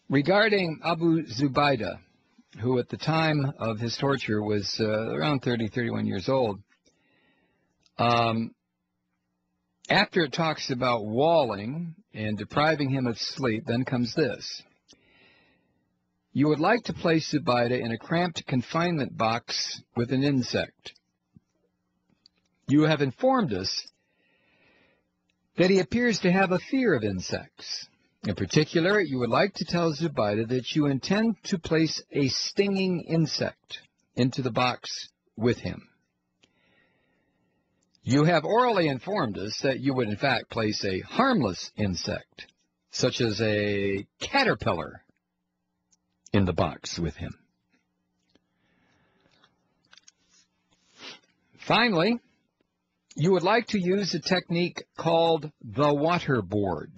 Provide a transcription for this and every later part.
regarding Abu Zubaydah, who at the time of his torture was around 30, 31 years old. After it talks about walling and depriving him of sleep, then comes this. You would like to place Zubaydah in a cramped confinement box with an insect. You have informed us that he appears to have a fear of insects. In particular, you would like to tell Zubaydah that you intend to place a stinging insect into the box with him. You have orally informed us that you would in fact place a harmless insect, such as a caterpillar, in the box with him. Finally, you would like to use a technique called the waterboard.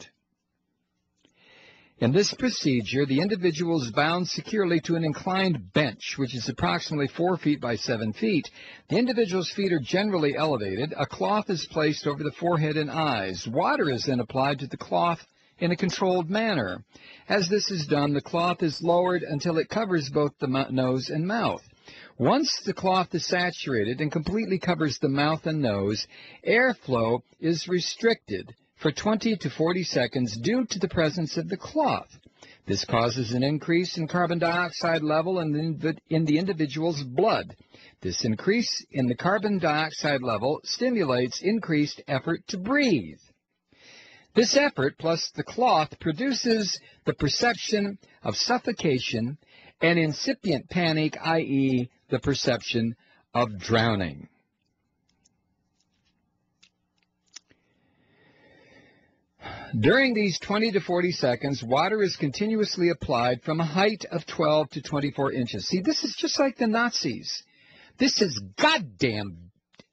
In this procedure, the individual is bound securely to an inclined bench, which is approximately 4 feet by 7 feet. The individual's feet are generally elevated. A cloth is placed over the forehead and eyes. Water is then applied to the cloth in a controlled manner. As this is done, the cloth is lowered until it covers both the nose and mouth. Once the cloth is saturated and completely covers the mouth and nose, airflow is restricted for 20 to 40 seconds due to the presence of the cloth. This causes an increase in carbon dioxide level in the individual's blood. This increase in the carbon dioxide level stimulates increased effort to breathe. This effort plus the cloth produces the perception of suffocation and incipient panic, i.e., the perception of drowning. During these 20 to 40 seconds, water is continuously applied from a height of 12 to 24 inches. See, this is just like the Nazis. This is goddamn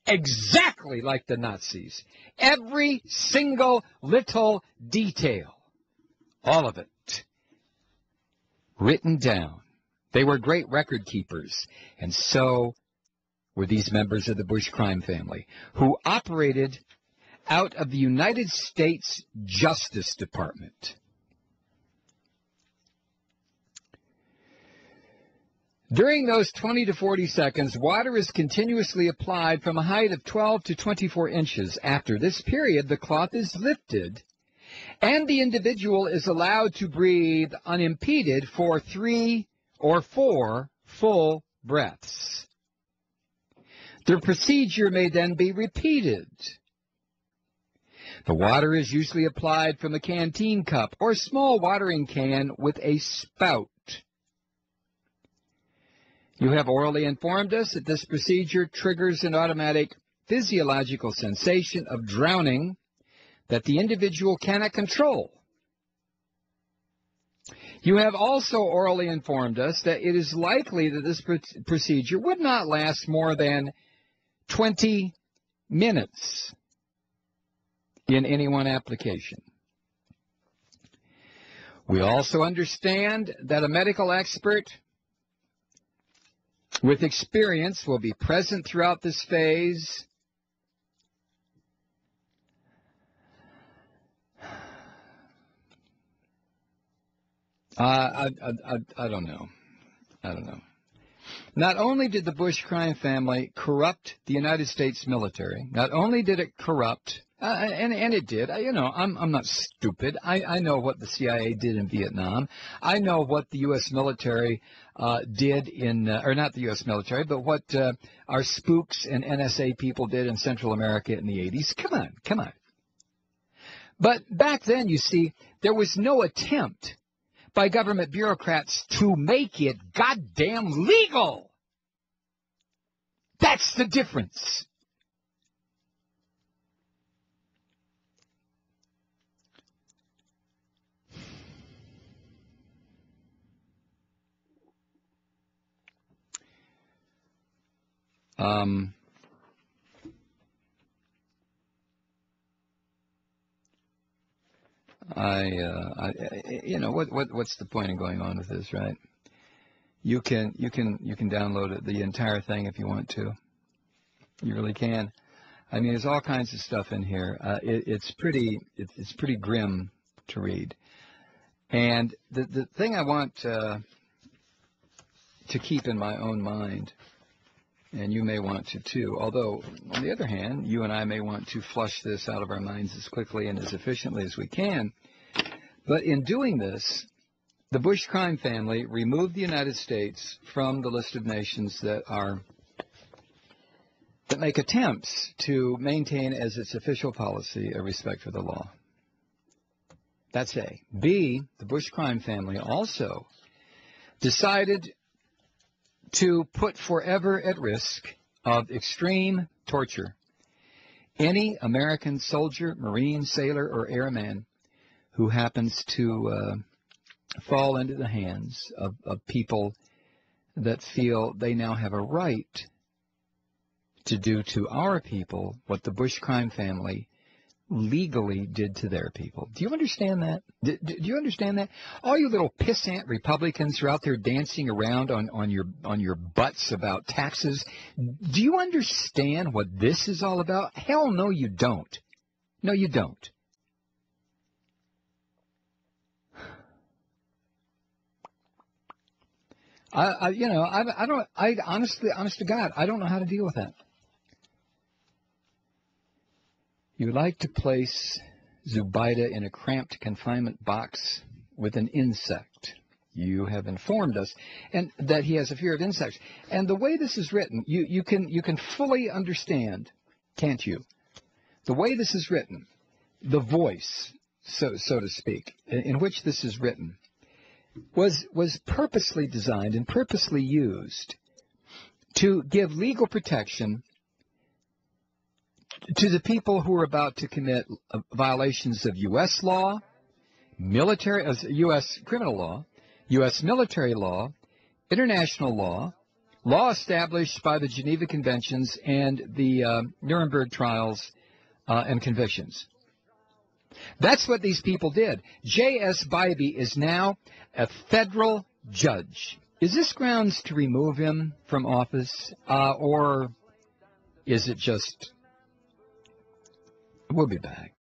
exactly like the Nazis. Every single little detail, all of it, written down. They were great record keepers, and so were these members of the Bush crime family, who operated out of the United States Justice Department. During those 20 to 40 seconds, water is continuously applied from a height of 12 to 24 inches. After this period, the cloth is lifted, and the individual is allowed to breathe unimpeded for 3 or 4 full breaths. The procedure may then be repeated. The water is usually applied from a canteen cup or small watering can with a spout. You have orally informed us that this procedure triggers an automatic physiological sensation of drowning that the individual cannot control. You have also orally informed us that it is likely that this procedure would not last more than 20 minutes in any one application. We also understand that a medical expert with experience will be present throughout this phase. I don't know. I don't know. Not only did the Bush crime family corrupt the United States military, not only did it corrupt, and it did. I'm not stupid. I know what the CIA did in Vietnam. I know what the U.S. military did in, or not the U.S. military, but what our spooks and NSA people did in Central America in the 80s. Come on. But back then, you see, there was no attempt by government bureaucrats to make it goddamn legal. That's the difference. What's the point in going on with this, right? You can download the entire thing if you want to. You really can. I mean, there's all kinds of stuff in here. It's pretty grim to read. And the thing I want to keep in my own mind, and you may want to too, although on the other hand, you and I may want to flush this out of our minds as quickly and as efficiently as we can. But in doing this, the Bush crime family removed the United States from the list of nations that make attempts to maintain as its official policy a respect for the law. That's A. B, the Bush crime family also decided to put forever at risk of extreme torture any American soldier, Marine, sailor, or airman who happens to fall into the hands of people that feel they now have a right to do to our people what the Bush crime family legally did to their people. Do you understand that? Do you understand that? All you little pissant Republicans who are out there dancing around on your butts about taxes, do you understand what this is all about? Hell no, you don't. No, you don't. Honest to God, I don't know how to deal with that. You like to place Zubaida in a cramped confinement box with an insect. You have informed us and that he has a fear of insects. And the way this is written, you can fully understand, can't you? The way this is written, the voice, so to speak, in which this is written, was purposely designed and purposely used to give legal protection to the people who are about to commit violations of U.S. law, military, U.S. criminal law, U.S. military law, international law, law established by the Geneva Conventions and the Nuremberg trials and convictions. That's what these people did. J.S. Bybee is now a federal judge. Is this grounds to remove him from office, or is it just... We'll be back.